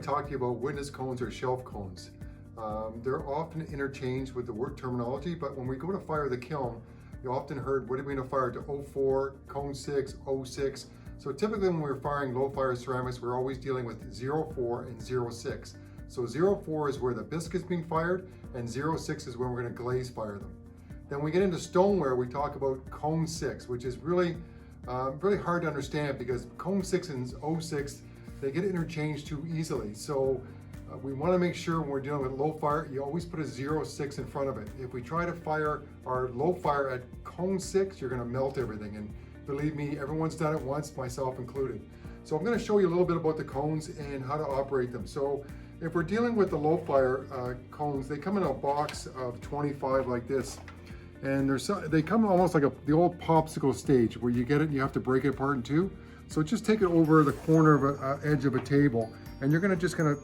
talk to you about witness cones or shelf cones. They're often interchanged with the word terminology, but when we go to fire the kiln, you often heard, what are we going to fire to 04, cone 6, 06. So typically when we're firing low fire ceramics, we're always dealing with 04 and 06. So 04 is where the bisque is being fired, and 06 is when we're going to glaze fire them. Then we get into stoneware, we talk about cone 6, which is really hard to understand because cone 6 and 06, they get interchanged too easily. So we want to make sure when we're dealing with low fire, you always put a 06 in front of it. If we try to fire our low fire at cone 6, you're going to melt everything. And believe me, everyone's done it once, myself included. So I'm going to show you a little bit about the cones and how to operate them. So if we're dealing with the low fire cones, they come in a box of 25 like this. And they come almost like the old popsicle stage where you get it and you have to break it apart in two. So just take it over the corner of an edge of a table, and you're just gonna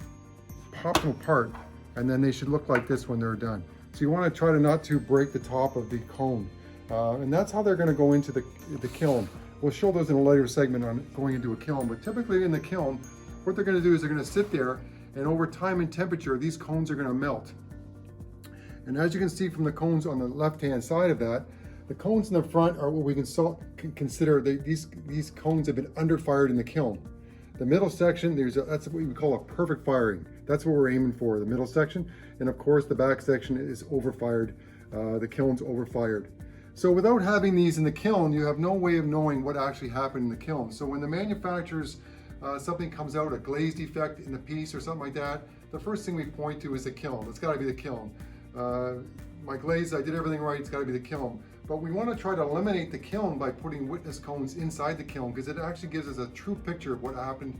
pop them apart, and then they should look like this when they're done. So you want to try to not to break the top of the cone, and that's how they're going to go into the kiln. We'll show those in a later segment on going into a kiln, but typically in the kiln, what they're going to do is they're going to sit there, and over time and temperature, these cones are going to melt. And as you can see from the cones on the left-hand side of that, the cones in the front are what we can consider these cones have been underfired in the kiln. The middle section, that's what we call a perfect firing. That's what we're aiming for, the middle section. And of course, the back section is overfired. The kiln's overfired. So without having these in the kiln, you have no way of knowing what actually happened in the kiln. So when the manufacturers, something comes out, a glaze defect in the piece or something like that, the first thing we point to is the kiln. It's gotta be the kiln. My glaze, I did everything right, it's gotta be the kiln. But we want to try to eliminate the kiln by putting witness cones inside the kiln, because it actually gives us a true picture of what happened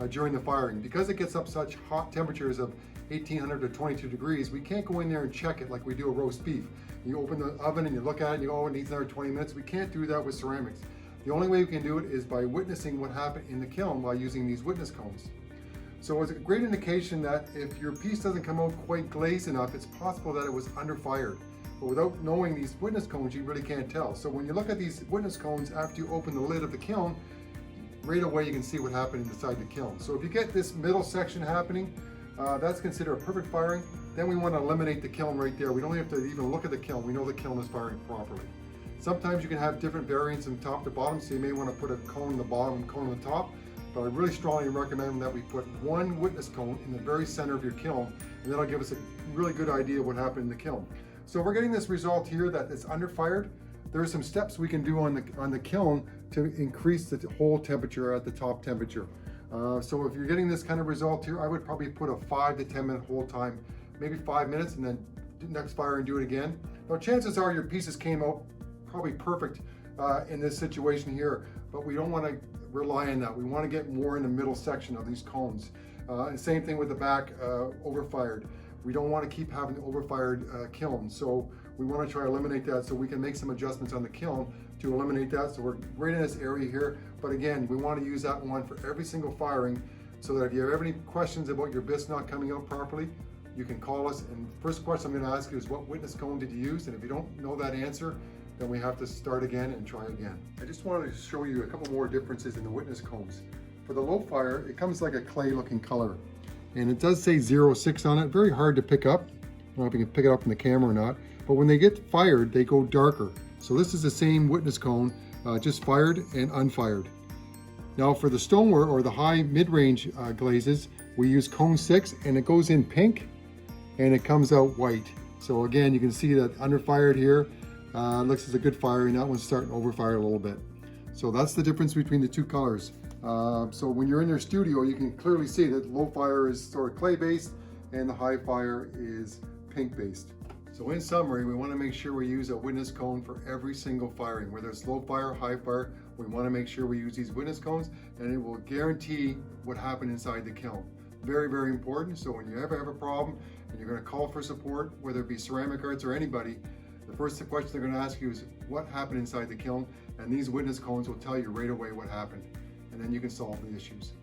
during the firing. Because it gets up such hot temperatures of 1800 to 22 degrees, we can't go in there and check it like we do a roast beef. You open the oven and you look at it and you go, oh, it needs another 20 minutes. We can't do that with ceramics. The only way we can do it is by witnessing what happened in the kiln by using these witness cones. So it's a great indication that if your piece doesn't come out quite glazed enough, it's possible that it was underfired. But without knowing these witness cones, you really can't tell. So when you look at these witness cones after you open the lid of the kiln, right away you can see what happened inside the kiln. So if you get this middle section happening, that's considered a perfect firing. Then we want to eliminate the kiln right there. We don't have to even look at the kiln. We know the kiln is firing properly. Sometimes you can have different variants from top to bottom, so you may want to put a cone in the bottom and cone on the top. But I really strongly recommend that we put one witness cone in the very center of your kiln, and that'll give us a really good idea of what happened in the kiln. So we're getting this result here that it's underfired. There are some steps we can do on the kiln to increase the hole temperature at the top temperature. So if you're getting this kind of result here, I would probably put a 5 to 10 minute hold time, maybe 5 minutes, and then next fire and do it again. Now chances are your pieces came out probably perfect in this situation here, but we don't want to rely on that. We want to get more in the middle section of these cones. And same thing with the back, overfired. We don't want to keep having overfired kiln, so we want to try to eliminate that, so we can make some adjustments on the kiln to eliminate that. So we're right in this area here, but again, we want to use that one for every single firing, so that if you have any questions about your bisque not coming out properly, you can call us. And the first question I'm going to ask you is, what witness cone did you use? And if you don't know that answer, then we have to start again and try again. I just wanted to show you a couple more differences in the witness cones. For the low fire, it comes like a clay looking color. And it does say 06 on it, very hard to pick up. I don't know if you can pick it up in the camera or not, but when they get fired, they go darker. So this is the same witness cone, just fired and unfired. Now for the stoneware or the high mid-range glazes, we use cone 6, and it goes in pink and it comes out white. So again, you can see that underfired here, looks as a good firing. That one's starting to overfire a little bit. So that's the difference between the two colors. So when you're in your studio, you can clearly see that low fire is sort of clay based and the high fire is pink based. So in summary, we want to make sure we use a witness cone for every single firing, whether it's low fire, high fire. We want to make sure we use these witness cones, and it will guarantee what happened inside the kiln. Very, very important. So when you ever have a problem and you're going to call for support, whether it be ceramic arts or anybody, the first question they're going to ask you is what happened inside the kiln, and these witness cones will tell you right away what happened, and then you can solve the issues.